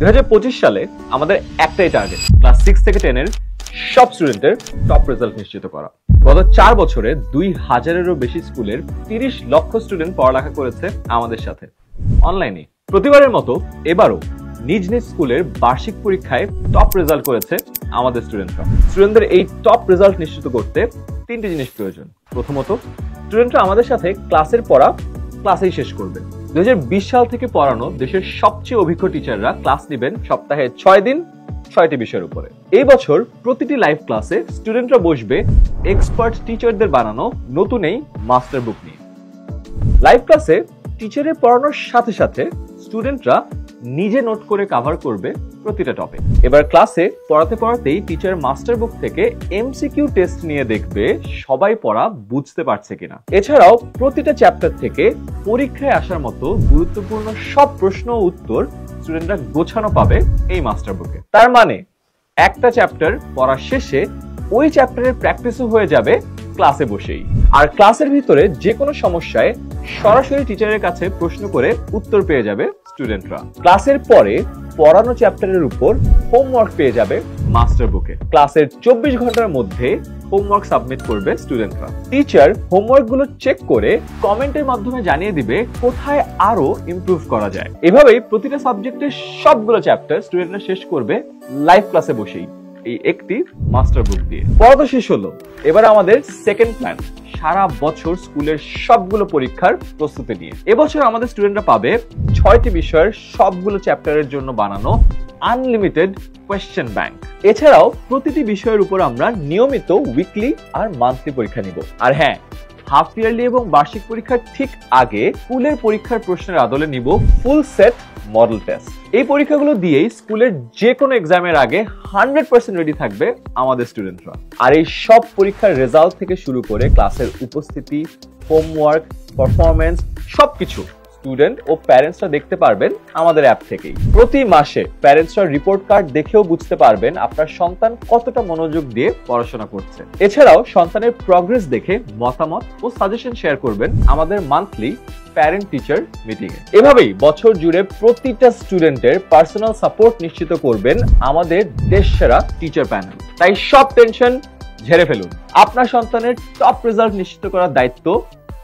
2025 সালে আমাদের একটাই টার্গেট, ক্লাস 6 থেকে 10 এর সব স্টুডেন্টের টপ রেজাল্ট নিশ্চিত করা। গত 4 বছরে 2000-এরও বেশি স্কুলের 30 লক্ষ স্টুডেন্ট পড়ালেখা করেছে আমাদের সাথে অনলাইনে। প্রতিবারের মতো এবারও নিজ নিজ স্কুলের বার্ষিক পরীক্ষায় টপ রেজাল্ট করেছে আমাদের স্টুডেন্টরা। স্টুডেন্টদের এই টপ রেজাল্ট নিশ্চিত করতে 3টি জিনিস প্রয়োজন। প্রথমত, স্টুডেন্টরা আমাদের সাথে ক্লাসের পড়া ক্লাসেই শেষ করবে। 2020 সাল থেকে পড়ানো দেশের সবচেয়ে অভিজ্ঞ টিচাররা ক্লাস নেবেন সপ্তাহে 6 দিন 6টি বিষয়ের উপরে। এই বছর প্রতিটি লাইভ ক্লাসে স্টুডেন্টরা বসবে এক্সপার্ট টিচারদের বানানো নতুন এই মাস্টার বুক নিয়ে। লাইভ ক্লাসে টিচারের পড়ানোর সাথে সাথে স্টুডেন্টরা নিজে নোট করে কভার করবে প্রতিটা টপিক। এবার ক্লাসে পড়াতে পড়াতেই টিচার মাস্টার বুক থেকে এমসিকিউ টেস্ট নিয়ে দেখবে সবাই পড়া বুঝতে পারছে কিনা। এছাড়াও প্রতিটা চ্যাপ্টার থেকে পরীক্ষায় আসার মতো গুরুত্বপূর্ণ সব প্রশ্ন ও উত্তর স্টুডেন্টরা গোছানো পাবে এই মাস্টার বুকে। তার মানে একটা চ্যাপ্টার পড়া শেষে ওই চ্যাপ্টারের প্র্যাকটিসও হয়ে যাবে ক্লাসে বসেই। আর ক্লাসের ভিতরে যে কোনো সমস্যায় সরাসরি টিচারের কাছে প্রশ্ন করে উত্তর পেয়ে যাবে স্টুডেন্টরা। ক্লাসের পরে পড়ানো চ্যাপ্টারের উপর হোমওয়ার্ক পেয়ে যাবে মাস্টার বুকে। ক্লাসের 24 ঘন্টার মধ্যে হোমওয়ার্ক সাবমিট করবে স্টুডেন্টরা। টিচার হোমওয়ার্ক গুলো চেক করে কমেন্টের মাধ্যমে জানিয়ে দিবে কোথায় আরো ইমপ্রুভ করা যায়। এভাবেই প্রতিটা সাবজেক্টের সবগুলো চ্যাপ্টার স্টুডেন্টরা শেষ করবে লাইভ ক্লাসে বসেই এই একটি মাস্টার বুক দিয়ে। পড়া তো শেষ হলো, এবার আমাদের সেকেন্ড প্ল্যান সারা বছর স্কুলের সবগুলো পরীক্ষার প্রস্তুতি নিয়ে। এবছর আমাদের স্টুডেন্টরা পাবে 6টি বিষয়ের সবগুলো চ্যাপ্টারের জন্য বানানো আনলিমিটেড কোয়েশ্চেন ব্যাংক। এছাড়াও প্রতিটি বিষয়ের উপর আমরা নিয়মিত উইকলি আর মান্থলি পরীক্ষা নিব। আর হ্যাঁ, হাফ ইয়ারলি এবং বার্ষিক পরীক্ষার ঠিক আগে স্কুলের পরীক্ষার প্রশ্নের আদলে নিব ফুল সেট মডেল টেস্ট। এই পরীক্ষাগুলো দিয়েই স্কুলের যে কোনো এক্সামের আগে 100% রেডি থাকবে আমাদের স্টুডেন্টরা। আর এই সব পরীক্ষার রেজাল্ট থেকে শুরু করে ক্লাসের উপস্থিতি, হোমওয়ার্ক, পারফরমেন্স সবকিছু স্টুডেন্ট ও প্যারেন্টসরা দেখতে পারবেন আমাদের অ্যাপ থেকেই। প্রতি মাসে প্যারেন্টসরা রিপোর্ট কার্ড দেখেও বুঝতে পারবেন আপনার সন্তান কতটা মনোযোগ দিয়ে পড়াশোনা করছে। এছাড়াও সন্তানের প্রগ্রেস দেখে মতামত ও সাজেশন শেয়ার করবেন আমাদের মান্থলি প্যারেন্ট টিচার মিটিং এ। এভাবেই বছর জুড়ে প্রতিটা স্টুডেন্টের পার্সোনাল সাপোর্ট নিশ্চিত করবেন আমাদের দেশসেরা টিচার প্যানেল। তাই সব টেনশন ঝেড়ে ফেলুন। আপনার সন্তানের টপ রেজাল্ট নিশ্চিত করার দায়িত্ব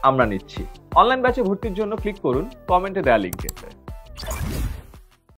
আমরা নিচ্ছি। অনলাইন ব্যাচে ভর্তির জন্য ক্লিক করুন কমেন্টে দেওয়া লিংকে।